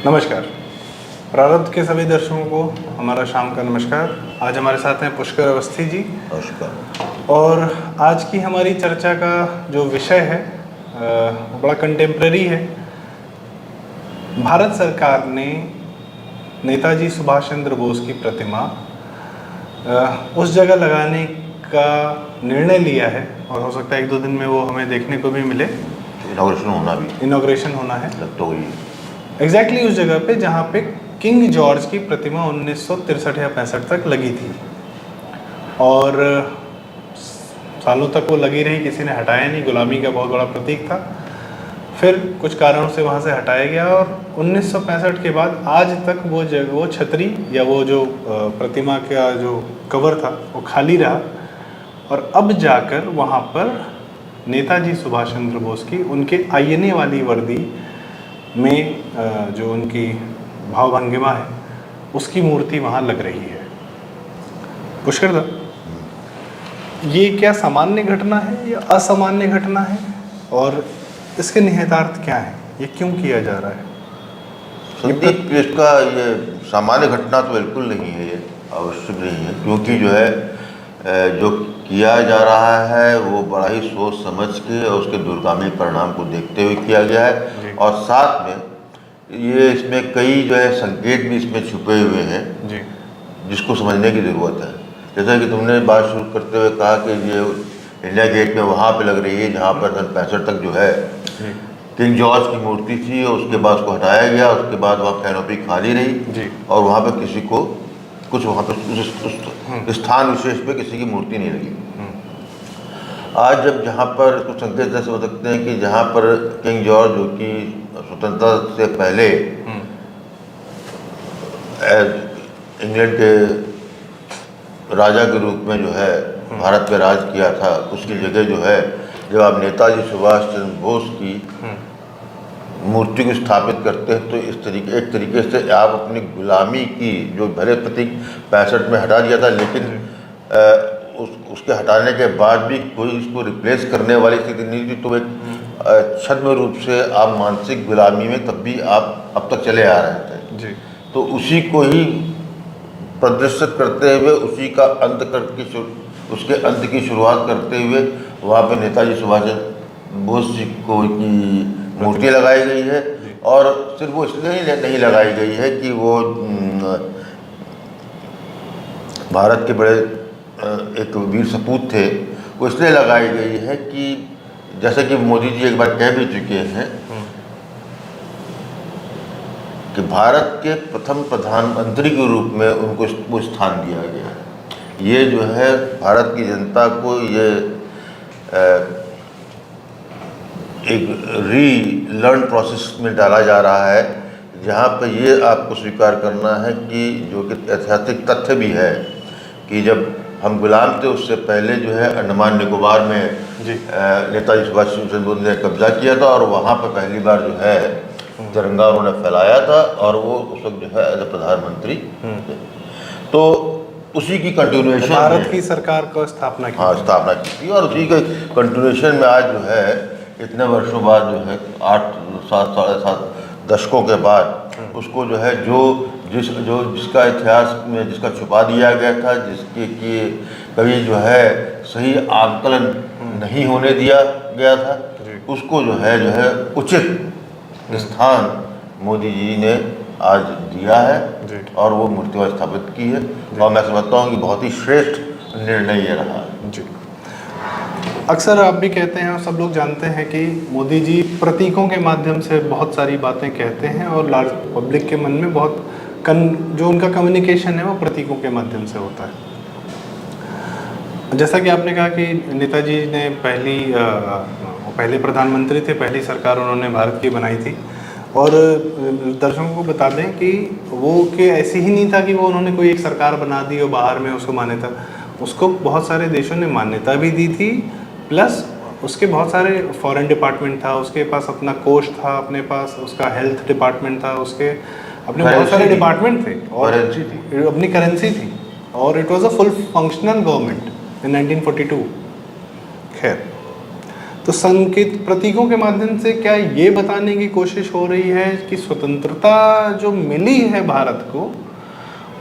नमस्कार। प्रारब्ध के सभी दर्शकों को हमारा शाम का नमस्कार। आज हमारे साथ हैं पुष्कर अवस्थी जी। नमस्कार। और आज की हमारी चर्चा का जो विषय है वो बड़ा कंटेम्प्रेरी है। भारत सरकार ने नेताजी सुभाष चंद्र बोस की प्रतिमा उस जगह लगाने का निर्णय लिया है और हो सकता है 1-2 दिन में वो हमें देखने को भी मिले। इनॉग्रेशन होना है लग तो हुई एग्जैक्टली उस जगह पे जहाँ पे किंग जॉर्ज की प्रतिमा 1963 या 65 तक लगी थी और सालों तक वो लगी रही, किसी ने हटाया नहीं। गुलामी का बहुत बड़ा प्रतीक था। फिर कुछ कारणों से वहाँ से हटाया गया और 1965 के बाद आज तक वो छतरी या वो जो प्रतिमा का जो कवर था वो खाली रहा और अब जाकर वहाँ पर नेताजी सुभाष चंद्र बोस की उनके आईएनए वाली वर्दी में जो उनकी भावभंगिमा है उसकी मूर्ति वहाँ लग रही है। पुष्कर दा, ये क्या सामान्य घटना है या असामान्य घटना है और इसके निहितार्थ क्या है? ये क्यों किया जा रहा है? संदीप, इसका ये सामान्य घटना तो बिल्कुल नहीं है, ये आवश्यक नहीं है, क्योंकि जो है जो किया जा रहा है वो बड़ा ही सोच समझ के और उसके दूरगामी परिणाम को देखते हुए किया गया है और साथ में ये इसमें कई जो है संकेत भी इसमें छुपे हुए हैं जिसको समझने की ज़रूरत है। जैसा कि तुमने बात शुरू करते हुए कहा कि ये इंडिया गेट में वहाँ पे लग रही है जहाँ पर 65 तक जो है किंग जॉर्ज की मूर्ति थी और उसके बाद उसको हटाया गया। उसके बाद वहाँ कैनोपी खाली रही और वहाँ पर किसी को कुछ वहाँ पर उस स्थान विशेष पे किसी की मूर्ति नहीं लगी। आज जब जहाँ पर कुछ संकेत ऐसे हो सकते हैं कि जहाँ पर किंग जॉर्ज जो कि स्वतंत्रता से पहले इंग्लैंड के राजा के रूप में जो है भारत पे राज किया था, उसकी जगह जो है जब आप नेताजी सुभाष चंद्र बोस की मूर्ति को स्थापित करते हैं तो एक तरीके से आप अपनी गुलामी की जो भले प्रतीक 65 में हटा दिया था, लेकिन उसके हटाने के बाद भी कोई इसको रिप्लेस करने वाली स्थिति नहीं थी। तो एक छद्म रूप से आप मानसिक गुलामी में तब भी आप अब तक चले आ रहे थे तो उसी को ही प्रदर्शित करते हुए उसी का अंत करके उसके अंत की शुरुआत करते हुए वहाँ पे नेताजी सुभाष चंद्र बोस जी को की मूर्ति लगाई गई है। और सिर्फ वो इसलिए नहीं लगाई गई है कि वो भारत के बड़े एक वीर सपूत थे, वो इसलिए लगाई गई है कि जैसे कि मोदी जी एक बार कह भी चुके हैं कि भारत के प्रथम प्रधानमंत्री के रूप में उनको वो स्थान दिया गया है। ये जो है भारत की जनता को ये एक रीलर्न प्रोसेस में डाला जा रहा है जहाँ पर ये आपको स्वीकार करना है कि जो कि ऐतिहासिक तथ्य भी है कि जब हम गुलाम थे उससे पहले जो है अंडमान निकोबार में नेताजी सुभाष चंद्र बोस ने कब्जा किया था और वहाँ पर पहली बार जो है तिरंगा उन्होंने फैलाया था और वो उस वक्त जो है एज ए प्रधानमंत्री तो उसी की कंटिन्यूएशन भारत की सरकार को स्थापना की। हाँ, स्थापना की थी और उसी के कंटिन्यूएशन में आज जो है इतने वर्षों बाद जो है 8-7 दशकों के बाद उसको जो है जिसका इतिहास में जिसका छुपा दिया गया था, जिसके कि कभी जो है सही आकलन नहीं होने दिया गया था, उसको जो है उचित स्थान मोदी जी ने आज दिया है और वो मूर्ति स्थापित की है और मैं समझता हूँ कि बहुत ही श्रेष्ठ निर्णय ये रहा है। जी, अक्सर आप भी कहते हैं और सब लोग जानते हैं कि मोदी जी प्रतीकों के माध्यम से बहुत सारी बातें कहते हैं और लार्ज पब्लिक के मन में बहुत जो उनका कम्युनिकेशन है वो प्रतीकों के माध्यम से होता है। जैसा कि आपने कहा कि नेताजी ने पहले प्रधानमंत्री थे, पहली सरकार उन्होंने भारत की बनाई थी और दर्शकों को बता दें कि वो कि ऐसे ही नहीं था कि वो उन्होंने कोई एक सरकार बना दी और बाहर में उसको मान्यता, उसको बहुत सारे देशों ने मान्यता भी दी थी, प्लस उसके बहुत सारे फॉरेन डिपार्टमेंट था, उसके पास अपना कोष था, अपने पास उसका हेल्थ डिपार्टमेंट था, उसके अपने बहुत सारे डिपार्टमेंट थे और अपनी करेंसी थी और it was a full functional government in 1942। खैर, तो संकेत प्रतीकों के माध्यम से क्या ये बताने की कोशिश हो रही है कि स्वतंत्रता जो मिली है भारत को,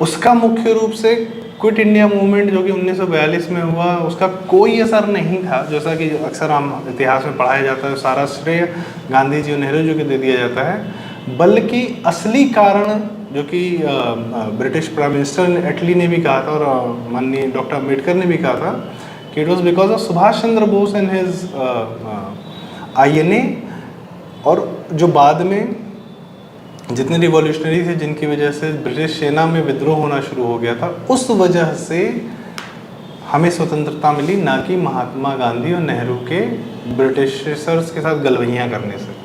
उसका मुख्य रूप से क्विट इंडिया मूवमेंट जो कि 1942 में हुआ, उसका कोई असर नहीं था, जैसा कि अक्सर हम इतिहास में पढ़ाया जाता है, सारा श्रेय गांधी जी और नेहरू जी को दे दिया जाता है, बल्कि असली कारण जो कि ब्रिटिश प्राइम मिनिस्टर एटली ने भी कहा था और माननीय डॉक्टर अम्बेडकर ने भी कहा था कि it was because of Subhash Chandra Bose and his INA, और जो बाद में जितने रिवॉल्यूशनरी थे जिनकी वजह से ब्रिटिश सेना में विद्रोह होना शुरू हो गया था, उस वजह से हमें स्वतंत्रता मिली, ना कि महात्मा गांधी और नेहरू के ब्रिटिशर्स के साथ गलवैयाँ करने से।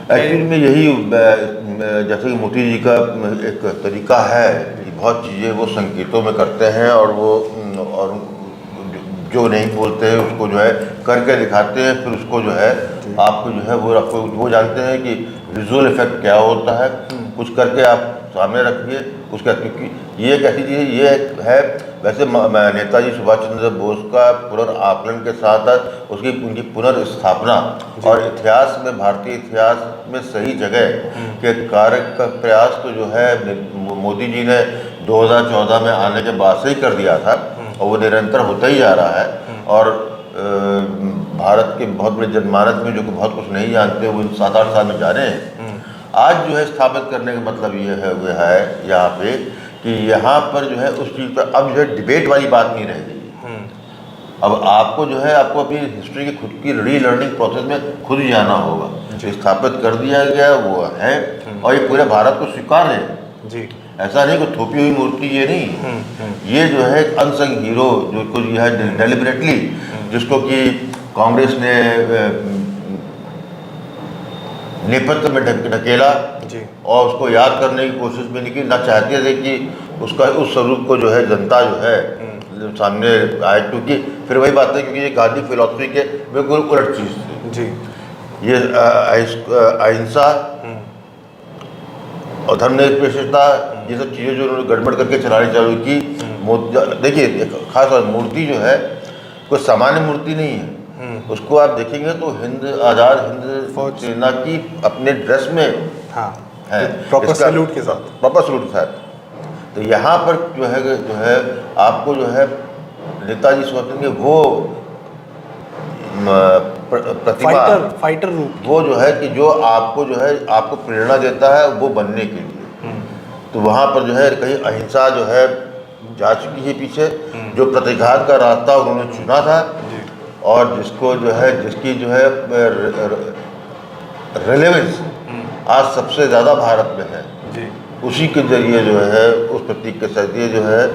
एक्चुअली में यही जैसे कि मोदी जी का एक तरीका है कि बहुत चीज़ें वो संकेतों में करते हैं और जो नहीं बोलते हैं उसको जो है करके दिखाते हैं, फिर उसको जो है आपको जो है वो जानते हैं कि विजुअल इफेक्ट क्या होता है, कुछ करके आप सामने रखिए उसका, क्योंकि ये एक ऐसी चीज़ ये है। वैसे नेताजी सुभाष चंद्र बोस का पुनर्आकलन के साथ उनकी पुनर्स्थापना और इतिहास में, भारतीय इतिहास में सही जगह के कार्य का प्रयास तो जो है मोदी जी ने 2014 में आने के बाद से ही कर दिया था और वो निरंतर होता ही जा रहा है। और भारत के बहुत बड़े जनमानस में जो कि बहुत कुछ नहीं जानते वो 7-8 साल में जाने हैं, आज जो है स्थापित करने का मतलब ये है यहाँ पे कि यहाँ पर जो है उस चीज़ पर अब जो है डिबेट वाली बात नहीं रह गई। अब आपको जो है आपको अपनी हिस्ट्री की खुद की रीलर्निंग प्रोसेस में खुद ही जाना होगा। स्थापित कर दिया गया वो है और ये पूरे भारत को स्वीकार है जी। ऐसा नहीं कि थोपी हुई मूर्ति ये नहीं, ये जो है एक अनसंग हीरो जो कुछ यह है डेलिबरेटली, जिसको कि कांग्रेस ने नेपथ्य में ढकेला और उसको याद करने की कोशिश भी नहीं की, ना चाहते थे कि उसका उस स्वरूप को जो है जनता जो है सामने आए, क्योंकि फिर वही बात है क्योंकि ये गांधी फिलॉसफी के बिल्कुल उलट चीज़ थी जी। ये अहिंसा और धर्मनिरपेक्षता, ये सब चीज़ें जो उन्होंने गड़बड़ करके चलानी चालू की। देखिए खास बात, मूर्ति जो है कोई सामान्य मूर्ति नहीं है, उसको आप देखेंगे तो आज़ाद हिंद सेना की अपने ड्रेस में है, प्रॉपर सैल्यूट के साथ, प्रॉपर सैल्यूट के साथ। तो यहाँ पर जो है आपको जो है नेताजी सुभाष चंद्र के वो प्रतिभा फाइटर रूप, वो जो है कि जो आपको जो है आपको प्रेरणा देता है वो बनने के लिए। तो वहाँ पर जो है कहीं अहिंसा जो है जा चुकी है पीछे, जो प्रतिघात का रास्ता उन्होंने चुना था और जिसको जो है जिसकी जो है रेलेवेंस आज सबसे ज़्यादा भारत में है जी। उसी के जरिए जो है उस प्रतीक के जरिए जो है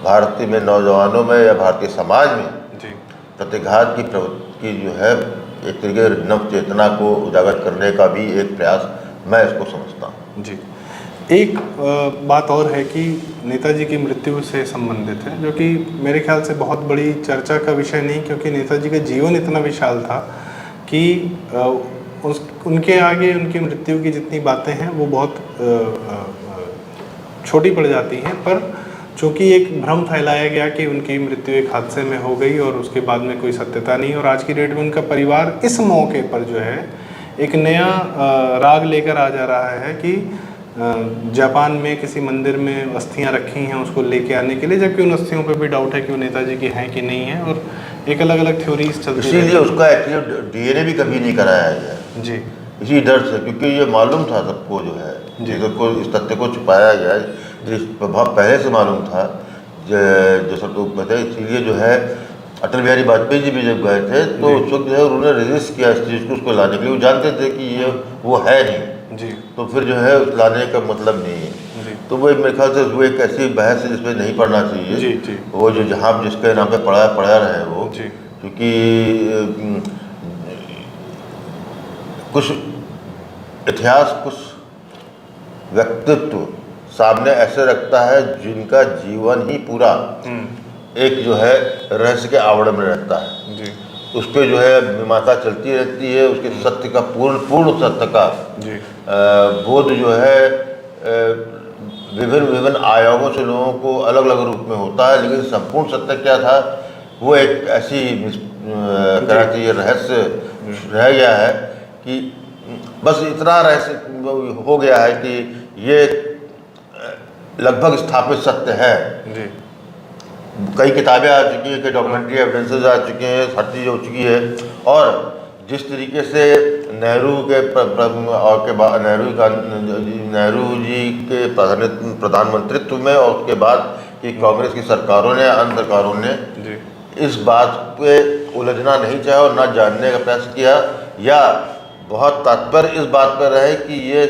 भारतीय में नौजवानों में या भारतीय समाज में जी प्रतिघात की प्रवृत्ति जो है एक तरीके नव चेतना को उजागर करने का भी एक प्रयास मैं इसको समझता हूँ जी। एक बात और है कि नेताजी की मृत्यु से संबंधित है, जो कि मेरे ख्याल से बहुत बड़ी चर्चा का विषय नहीं, क्योंकि नेताजी का जीवन इतना विशाल था कि उनके आगे उनकी मृत्यु की जितनी बातें हैं वो बहुत छोटी पड़ जाती हैं। पर चूँकि एक भ्रम फैलाया गया कि उनकी मृत्यु एक हादसे में हो गई और उसके बाद में कोई सत्यता नहीं, और आज की डेट में उनका परिवार इस मौके पर जो है एक नया राग लेकर आ जा रहा है कि जापान में किसी मंदिर में अस्थियां रखी हैं उसको लेके आने के लिए, जबकि उन अस्थियों पे भी डाउट है कि वो नेताजी की हैं कि नहीं है, और एक अलग अलग थ्योरीज चलती हैं। इसीलिए उसका एक्चुअली DNA भी कभी नहीं कराया गया जी, इसी डर से, क्योंकि ये मालूम था सबको जो है जिसको इस तथ्य को छुपाया गया, जिस प्रभाव पहले से मालूम था जो सबको पता है। इसीलिए जो है अटल बिहारी वाजपेयी जी भी जब गए थे तो उस वक्त जो है उन्होंने रेजिस्ट किया इस चीज़ को, उसको लाने के लिए। वो जानते थे कि ये वो है नहीं जी, तो फिर जो है उस लाने का मतलब नहीं है। तो वो मेरे ख्याल से वो एक ऐसी बहस है जिसमें नहीं पढ़ना चाहिए जी, जी। वो जो जहाँ जिसके नाम पे पढ़ा रहे वो, क्योंकि कुछ इतिहास कुछ व्यक्तित्व सामने ऐसे रखता है जिनका जीवन ही पूरा एक जो है रहस्य के आवरण में रहता है जी। उस पर जो है मीमांसा चलती रहती है, उसके सत्य का पूर्ण सत्य का बोध जो है विभिन्न आयामों से लोगों को अलग अलग रूप में होता है, लेकिन संपूर्ण सत्य क्या था वो एक ऐसी कहना चाहिए रहस्य रह गया है कि बस इतना रहस्य हो गया है कि ये लगभग स्थापित सत्य है। जी कई किताबें आ चुकी हैं, कई डॉक्यूमेंट्री एविडेंसेस आ चुके हैं, हर चीज़ हो चुकी है। और जिस तरीके से नेहरू के नेहरू जी के प्रधानमंत्रित्व में और उसके बाद की कांग्रेस की सरकारों ने, अन्य सरकारों ने जी इस बात पे उलझना नहीं चाहा और न जानने का प्रयास किया, या बहुत तत्पर इस बात पर रहे कि ये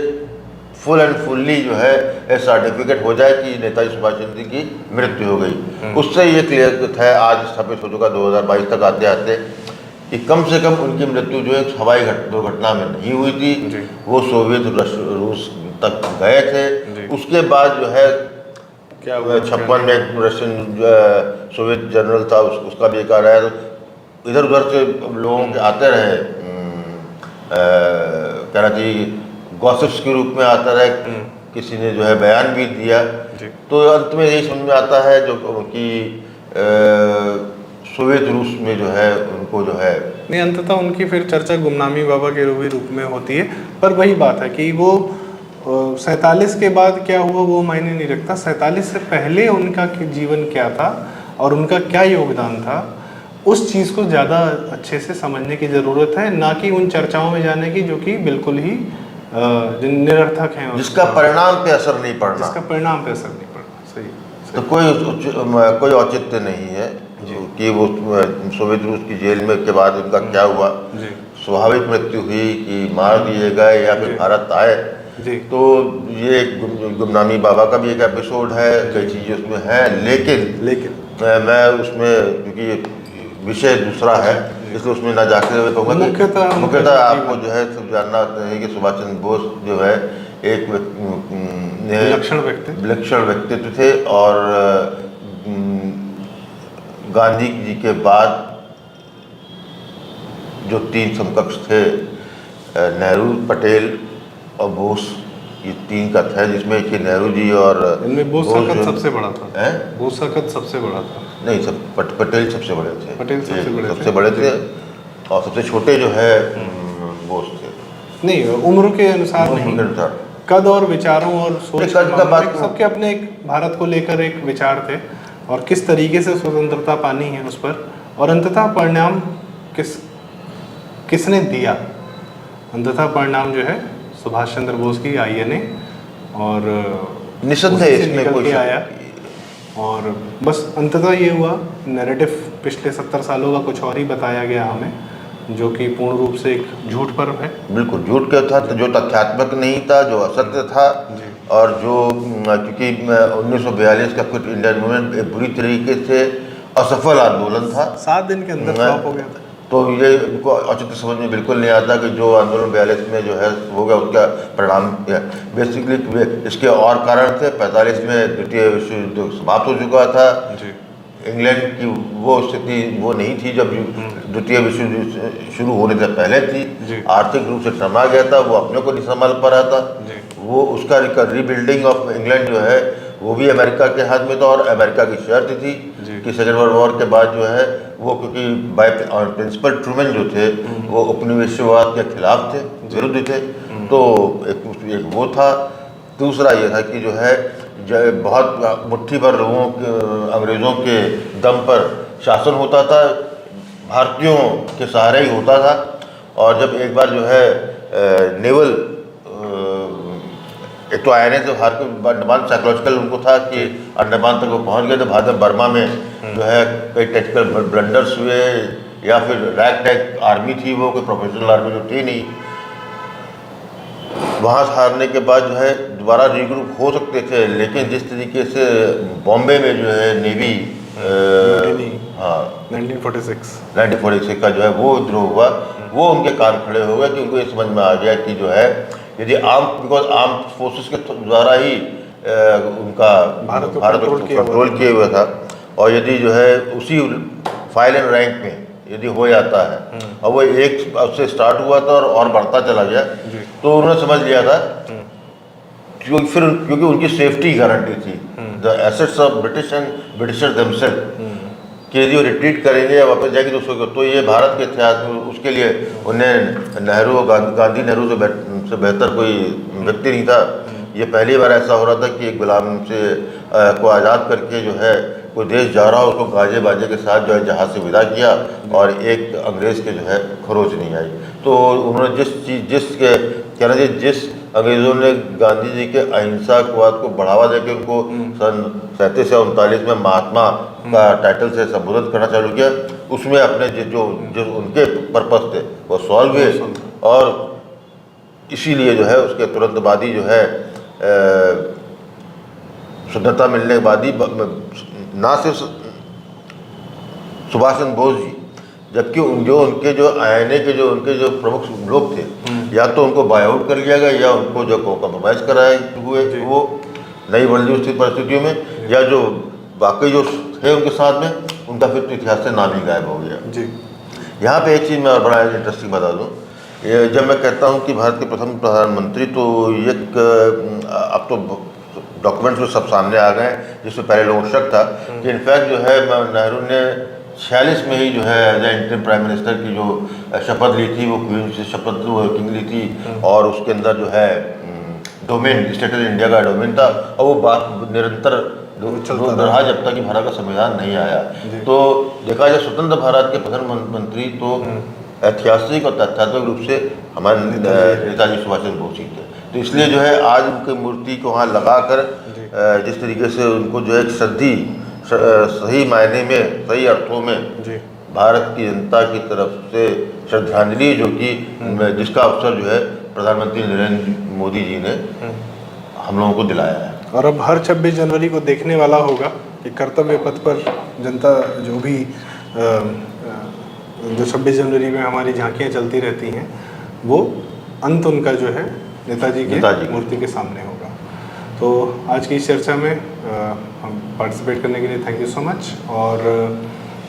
फुल एंड फुल्ली जो है सर्टिफिकेट हो जाए कि नेताजी सुभाष चंद्र की मृत्यु हो गई। उससे ये क्लियर है आज स्थापित हो चुका 2022 तक आते आते कि कम से कम उनकी मृत्यु जो है हवाई दुर्घटना में नहीं हुई थी। वो सोवियत रूस तक गए थे। उसके बाद जो है क्या हुआ, 56 में रशियन सोवियत जनरल था, उसका भी एक आ रहा है। तो इधर उधर से लोगों के आते रहे, कहना चाहिए गॉसिप्स के रूप में आता रहे, किसी ने जो है बयान भी दिया। तो अंत में यही समझ में आता है जो कि सोवियत रूस में जो है उनको जो है नहीं, अंततः उनकी फिर चर्चा गुमनामी बाबा के रूप में होती है। पर वही बात है कि वो 47 के बाद क्या हुआ वो मायने नहीं रखता। 47 से पहले उनका जीवन क्या था और उनका क्या योगदान था, उस चीज़ को ज़्यादा अच्छे से समझने की ज़रूरत है, ना कि उन चर्चाओं में जाने की जो कि बिल्कुल ही निरर्थक हैं, जिसका परिणाम पे असर नहीं पड़ना, जिसका परिणाम पे असर नहीं पड़ना। सही। तो कोई औचित्य नहीं है कि वो सोवियत रूस की जेल में के बाद उनका क्या हुआ। स्वाभाविक मृत्यु हुई कि मार दिए गए या फिर भारत आए। तो ये गुमनामी बाबा का भी एक एपिसोड है, कई चीज़ें उसमें हैं, लेकिन मैं उसमें क्योंकि विषय दूसरा है इसलिए उसमें ना जाते हुए कहूँगा मुख्यतः आपको जो है सब जानना है कि सुभाष चंद्र बोस जो है एक विलक्षण व्यक्तित्व थे। और गांधी जी के बाद जो 3 समकक्ष थे, नेहरू, पटेल और बोस, ये 3 का था, जिसमें कि नेहरू जी और इनमें बोस का कद सबसे बड़ा था। बोस का कद सबसे बड़ा था। नहीं, सब पटेल सबसे बड़े थे। पटेल सबसे बड़े थे और सबसे छोटे जो है बोस थे। नहीं, उम्र के अनुसार नहीं, कद और विचारों और सोच का बात, सबके अपने एक भारत को लेकर एक विचार थे और किस तरीके से स्वतंत्रता पानी है उस पर। और अंततः परिणाम किसने दिया? अंततः परिणाम जो है सुभाष चंद्र बोस की INA और निसंदेह इसमें कोई आया। और बस अंततः ये हुआ, नैरेटिव पिछले 70 सालों का कुछ और ही बताया गया हमें, जो कि पूर्ण रूप से एक झूठ पर है। बिल्कुल झूठ का था, जो तथ्यात्मक नहीं था, जो असत्य था। और जो क्योंकि 1942 का क्विट इंडिया मूवमेंट एक बुरी तरीके से असफल आंदोलन था, 7 दिन के अंदर फ्लॉप हो गया था। तो ये उनको औचित्य समझ में बिल्कुल नहीं आता कि जो आंदोलन 42 में जो है हो गया उसका परिणाम बेसिकली इसके और कारण थे। 45 में द्वितीय विश्व युद्ध समाप्त हो चुका था। इंग्लैंड की वो स्थिति वो नहीं थी जब द्वितीय विश्व युद्ध शुरू होने से पहले थी। आर्थिक रूप से थमा गया था, वो अपने को नहीं संभाल पा रहा था। वो उसका रिबिल्डिंग ऑफ इंग्लैंड जो है वो भी अमेरिका के हाथ में था और अमेरिका की शर्त थी कि सेकेंड वर्ल्ड वॉर के बाद जो है वो, क्योंकि बाय प्रिंसिपल ट्रूमैन जो थे वो उपनिवेशवाद के खिलाफ थे, विरुद्ध थे। तो एक वो था। दूसरा ये था कि जो है बहुत मुट्ठी भर लोगों के, अंग्रेज़ों के दम पर शासन होता था, भारतीयों के सहारे ही होता था। और जब एक बार जो है नेवल एक तो INA से बाहर के अंडमान साइकोलॉजिकल उनको था कि अंडमान तक वो पहुंच गए थे। बाद में बर्मा में जो है कई टेक्निकल ब्लंडर्स हुए, या फिर रैग टैग आर्मी थी, वो कोई प्रोफेशनल आर्मी जो थी नहीं। वहाँ से हारने के बाद जो है दोबारा रीग्रुप हो सकते थे, लेकिन जिस तरीके से बॉम्बे में जो है नेवी 1946 का जो है वो विद्रोह हुआ, वो उनके कान खड़े हो गए कि उनको ये समझ में आ गया कि जो है यदि आर्म फोर्सेस के द्वारा ही उनका भारत को कंट्रोल किए हुआ था, और यदि जो है उसी फाइल एंड रैंक में यदि हो जाता है और वो एक उससे स्टार्ट हुआ था और बढ़ता चला गया, तो उन्होंने समझ लिया था क्योंकि उनकी सेफ्टी गारंटी थी। The assets of British and Britishers themself, कि यदि वो रिट्रीट करेंगे या वापस जाएंगे तो ये भारत के इतिहास में उसके लिए उन्हें नेहरू गांधी नेहरू से बेहतर कोई व्यक्ति नहीं था। ये पहली बार ऐसा हो रहा था कि एक गुलाम से को आज़ाद करके जो है कोई देश जा रहा हो, उसको गाजे बाजे के साथ जो है जहाज़ से विदा किया और एक अंग्रेज़ के जो है खरोच नहीं आई। तो उन्होंने जिस अंग्रेज़ों ने गांधी जी के अहिंसावाद को बढ़ावा देकर उनको सन 37 या 39 में महात्मा का टाइटल से संबोधित करना चालू किया, उसमें अपने जो उनके पर्पस थे वो सॉल्व हुए। और इसीलिए जो है उसके तुरंत बाद ही जो है स्वतंत्रता मिलने के बाद ही ना सिर्फ सुभाष चंद्र बोस जी, जबकि उनके जो प्रमुख लोग थे, या तो उनको बाय आउट कर लिया गया या उनको जो कॉम्प्रोमाइज़ कराए हुए वो नई वर्ल्ड परिस्थितियों में, या जो बाकी जो थे उनके साथ में उनका फिर तो इतिहास से नाम ही गायब हो गया जी। यहाँ पे एक चीज़ मैं और बड़ा इंटरेस्टिंग बता दूँ, जब मैं कहता हूँ कि भारत के प्रथम प्रधानमंत्री, तो एक अब तो डॉक्यूमेंट्स में सब सामने आ गए, जिसमें पहले लोगों को शक था कि इनफैक्ट जो है नेहरू ने 46 में ही जो है as a interim prime minister की जो शपथ ली थी वो क्वीन से शपथ किंग ली थी, और उसके अंदर जो है डोमेन स्टेट ऑफ इंडिया का डोमेन था, और वो बात निरंतर रहा जब तक कि भारत का संविधान नहीं आया। तो देखा जाए स्वतंत्र भारत के प्रधानमंत्री तो ऐतिहासिक और तथ्यात्मक रूप से हमारे नेताजी सुभाष चंद्र बोस जी थे। तो इसलिए जो है आज उनकी मूर्ति को वहाँ लगाकर जिस तरीके से उनको जो है सही मायने में, सही अर्थों में भारत की जनता की तरफ से श्रद्धांजलि जो कि जिसका अवसर जो है प्रधानमंत्री नरेंद्र मोदी जी ने हम लोगों को दिलाया है। और अब हर 26 जनवरी को देखने वाला होगा कि कर्तव्य पथ पर जनता जो भी जो 26 जनवरी में हमारी झांकियाँ चलती रहती हैं, वो अंत उनका जो है नेताजी की मूर्ति के सामने होगा। तो आज की इस चर्चा में हम पार्टिसिपेट करने के लिए थैंक यू सो मच। और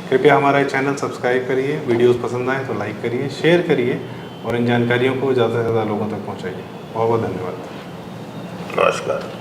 कृपया हमारा चैनल सब्सक्राइब करिए, वीडियोस पसंद आए तो लाइक करिए, शेयर करिए और इन जानकारियों को ज़्यादा से ज़्यादा लोगों तक पहुँचाइए। बहुत बहुत धन्यवाद। नमस्कार।